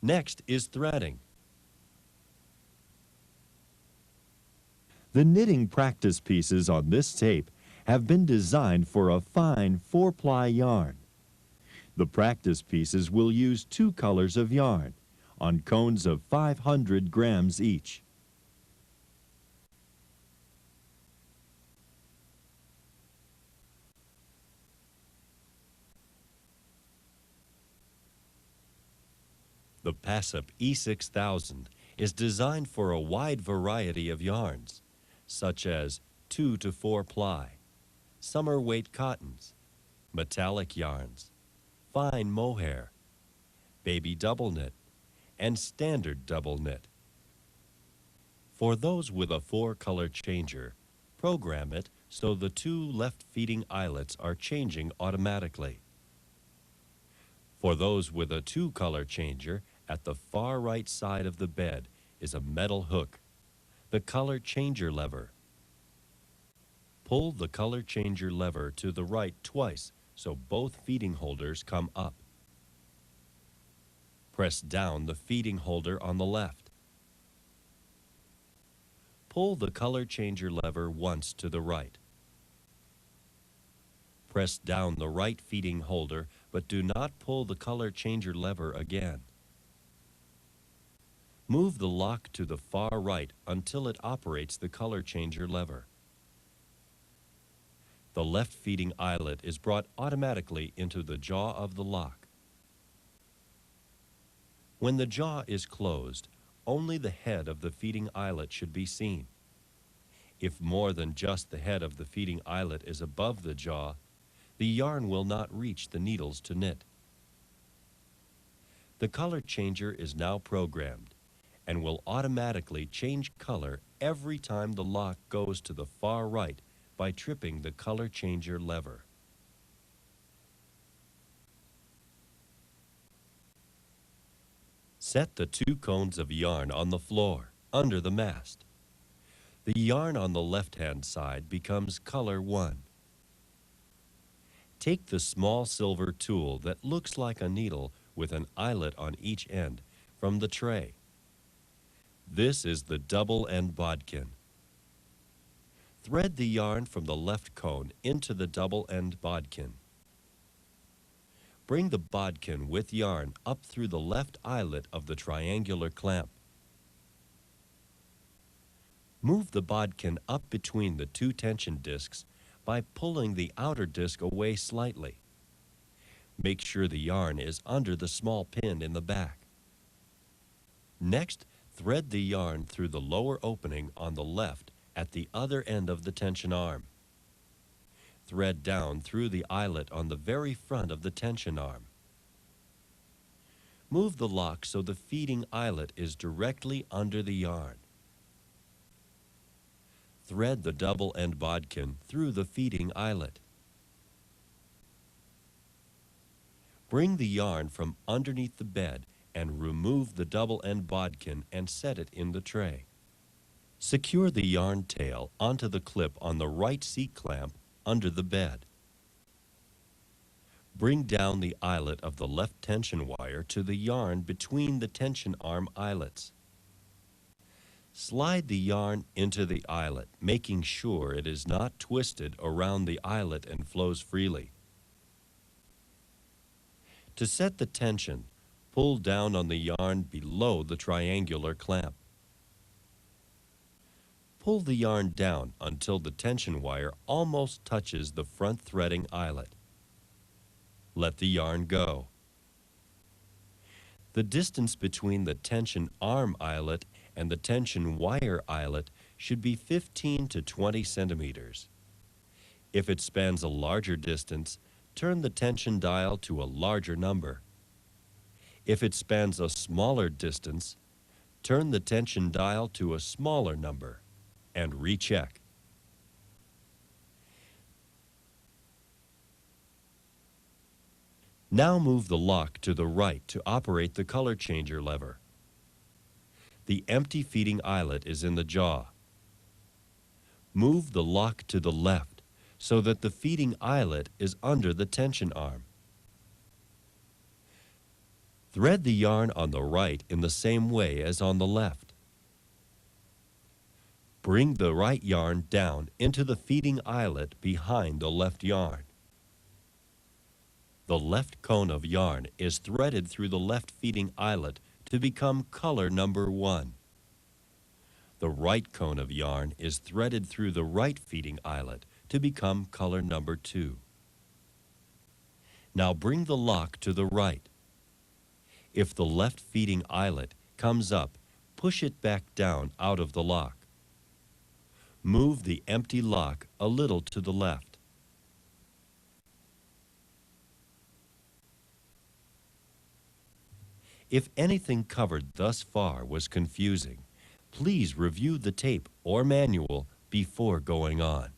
Next is threading. The knitting practice pieces on this tape have been designed for a fine 4-ply yarn. The practice pieces will use 2 colors of yarn on cones of 500 grams each. The Passap E6000 is designed for a wide variety of yarns, such as 2 to 4 ply, summer weight cottons, metallic yarns, fine mohair, baby double knit, and standard double knit. For those with a 4-color changer, program it so the 2 left feeding eyelets are changing automatically. For those with a 2-color changer, at the far right side of the bed is a metal hook, the color changer lever. Pull the color changer lever to the right twice so both feeding holders come up. Press down the feeding holder on the left. Pull the color changer lever once to the right. Press down the right feeding holder, but do not pull the color changer lever again. Move the lock to the far right until it operates the color changer lever. The left feeding eyelet is brought automatically into the jaw of the lock. When the jaw is closed, only the head of the feeding eyelet should be seen. If more than just the head of the feeding eyelet is above the jaw, the yarn will not reach the needles to knit. The color changer is now programmed and will automatically change color every time the lock goes to the far right by tripping the color changer lever. Set the 2 cones of yarn on the floor, under the mast. The yarn on the left-hand side becomes color 1. Take the small silver tool that looks like a needle with an eyelet on each end from the tray. This is the double end bodkin. Thread the yarn from the left cone into the double end bodkin. Bring the bodkin with yarn up through the left eyelet of the triangular clamp. Move the bodkin up between the 2 tension discs by pulling the outer disc away slightly. Make sure the yarn is under the small pin in the back. Next, thread the yarn through the lower opening on the left at the other end of the tension arm. Thread down through the eyelet on the very front of the tension arm. Move the lock so the feeding eyelet is directly under the yarn. Thread the double end bodkin through the feeding eyelet. Bring the yarn from underneath the bed and remove the double end bodkin and set it in the tray. Secure the yarn tail onto the clip on the right seat clamp under the bed. Bring down the eyelet of the left tension wire to the yarn between the tension arm eyelets. Slide the yarn into the eyelet, making sure it is not twisted around the eyelet and flows freely. To set the tension, pull down on the yarn below the triangular clamp. Pull the yarn down until the tension wire almost touches the front threading eyelet. Let the yarn go. The distance between the tension arm eyelet and the tension wire eyelet should be 15 to 20 centimeters. If it spans a larger distance, turn the tension dial to a larger number. If it spans a smaller distance, turn the tension dial to a smaller number and recheck. Now move the lock to the right to operate the color changer lever. The empty feeding eyelet is in the jaw. Move the lock to the left so that the feeding eyelet is under the tension arm. Thread the yarn on the right in the same way as on the left. Bring the right yarn down into the feeding eyelet behind the left yarn. The left cone of yarn is threaded through the left feeding eyelet to become color number 1. The right cone of yarn is threaded through the right feeding eyelet to become color number 2. Now bring the lock to the right. If the left feeding eyelet comes up, push it back down out of the lock. Move the empty lock a little to the left. If anything covered thus far was confusing, please review the tape or manual before going on.